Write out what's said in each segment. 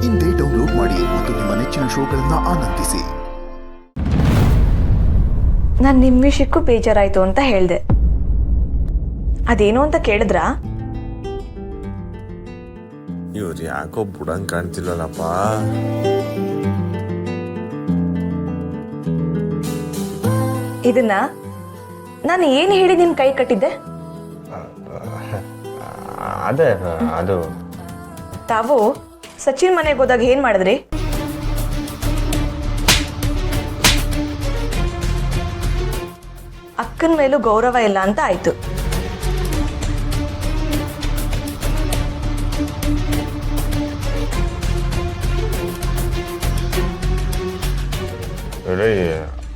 ಇಂದೇ ಡೌನ್ಲೋಡ್ ಮಾಡಿ ಮತ್ತು ನಿಮ್ಮ ನೆಚ್ಚಿನ ಶೋಗಳನ್ನು ಆನಂದಿಸಿ. ನಾನು ನಿಮ್ಮ ವಿಷಯಕ್ಕೂ ಬೇಜಾರಾಯಿತು ಅಂತ ಹೇಳಿದೆ. ಅದೇನು ಅಂತ ಕೇಳಿದ್ರಾ? ಇವ್ರು ಯಾಕೋ ಬುಡಂಗ್ ಕಾಣ್ತಿಲ್ಲಲ್ಲಪ್ಪ. ಇದನ್ನ ನಾನು ಏನು ಹೇಳಿ ನಿಮ್ ಕೈ ಕಟ್ಟಿದ್ದೆ? ಅದೇ ಅದು ತಾವು ಸಚಿನ್ ಮನೆಗೆ ಹೋದಾಗ ಏನ್ ಮಾಡಿದ್ರಿ? ಅಕ್ಕನ ಮೇಲೂ ಗೌರವ ಇಲ್ಲ ಅಂತ ಆಯ್ತು.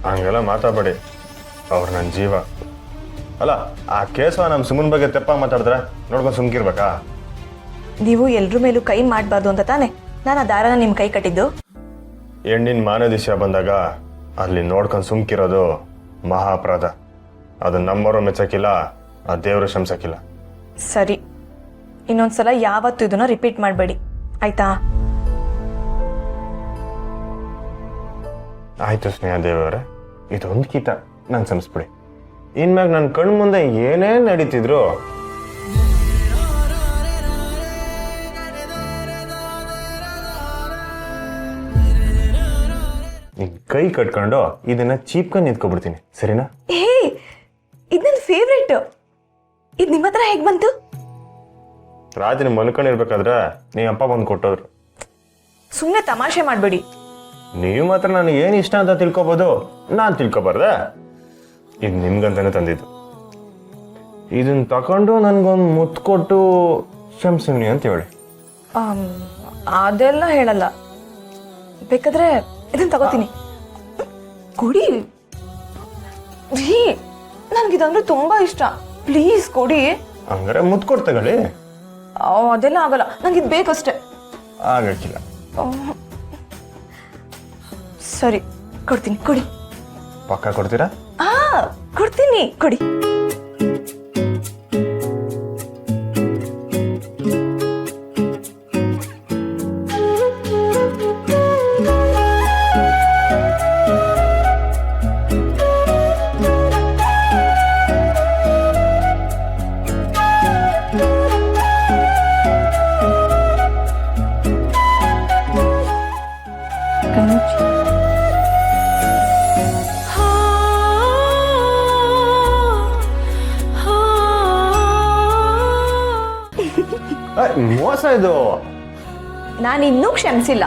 ಹಂಗೆಲ್ಲ ಮಾತಾಡಬೇಡಿ. ಅವ್ರು ನನ್ನ ಜೀವ ಅಲ್ಲ. ಆ ಕೇಸವ ನಮ್ಮ ಸುಮ್ಮನ ಬಗ್ಗೆ ತೆಪ್ಪಾಗಿ ಮಾತಾಡಿದ್ರೆ ನೋಡ್ಕೊಂಡು ಸುಮ್ಕಿರ್ಬೇಕಾ? ನೀವು ಎಲ್ರ ಮೇಲೂ ಕೈ ಮಾಡಬಾರ್ದು ಅಂತ ತಾನೆ ನಾನು ಆ ದಾರನ ನಿಮ್ಮ ಕೈ ಕಟ್ಟಿದ್ದು. ಹೆಣ್ಣಿನ ಮಾನದಿಶ್ಯ ಬಂದಾಗ ಅಲ್ಲಿ ನೋಡ್ಕೊಂಡು ಸುಮ್ಕಿರೋದು ಮಹಾ ಅಪರಾಧ. ಅದು ನಮ್ಮವರು ಮೆಚ್ಚಕ್ಕಿಲ್ಲ, ಆ ದೇವರು ಶಂಸಕ್ಕಿಲ್ಲ. ಸರಿ, ಇನ್ನೊಂದ್ಸಲ ಯಾವತ್ತೂ ಇದನ್ನ ರಿಪೀಟ್ ಮಾಡಬೇಡಿ, ಆಯ್ತಾ? ಆಯ್ತು ಸ್ನೇಹದೇವರೇ, ಇದೊಂದು ಗೀತ ನಂಗೆ ಸಂಸ್ಬಿಡಿ. ಇನ್ಮ್ಯಾಗ ನನ್ನ ಕಣ್ಣು ಮುಂದೆ ಏನೇ ನಡೀತಿದ್ರು ಕೈ ಕಟ್ಕೊಂಡು ಇದನ್ನ ಚೀಪ್ಕೊಂಡು ನಿಂತ್ಕೊಬಿಡ್ತೀನಿ, ಸರಿನಾ? ಏ, ಇದು ನನ್ನ ಫೇವ್ರೇಟ್. ಇದು ನಿಮ್ಮ ಹತ್ರ ಹೇಗೆ ಬಂತು? ರಾತ್ರಿ ಮಲ್ಕೊಂಡಿರ್ಬೇಕಾದ್ರೆ ನೀವು ಅಪ್ಪ ಬಂದು ಕೊಟ್ಟೋದ್ರು. ಸುಮ್ಮನೆ ತಮಾಷೆ ಮಾಡಬೇಡಿ. ನೀವು ಮಾತ್ರ ನನಗೆ ಏನು ಇಷ್ಟ ಅಂತ ತಿಳ್ಕೊಬೋದು, ನಾನು ತಿಳ್ಕೊಬಾರ್ದೆ? ಇದು ನಿಮ್ಗಂತಾನೆ ತಂದಿದ್ದು. ಇದನ್ನ ತಗೊಂಡು ನನ್ಗೊಂದು ಮುತ್ತು ಕೊಟ್ಟು ಶಂಸಿನಿ ಅಂತ ಹೇಳಿ. ಅದೆಲ್ಲ ಹೇಳಲ್ಲ. ಬೇಕಾದ್ರೆ ಇದನ್ನ ತಗೋತೀನಿ, ಕೊಡಿ. ನನ್ಗಿದಂದ್ರೆ ತುಂಬಾ ಇಷ್ಟ, ಪ್ಲೀಸ್ ಕೊಡಿ. ಹಂಗಾರೆ ಮುತ್ತು ಕೊಟ್ಟು ತಗೊಳ್ಳಿ. ಅದೆಲ್ಲ ಆಗಲ್ಲ, ನಂಗಿದ್ ಬೇಕಷ್ಟೆ. ಆಗಕ್ಕಿಲ್ಲ. ಸರಿ, ಕೊಡ್ತೀನಿ, ಕೊಡಿ. ಪಕ್ಕ ಕೊಡ್ತೀರಾ? ಕೊಡ್ತೀನಿ, ಕೊಡಿ. ಮೋಸ ಇದು. ನಾನು ಇನ್ನೂ ಕ್ಷಮಿಸಿಲ್ಲ.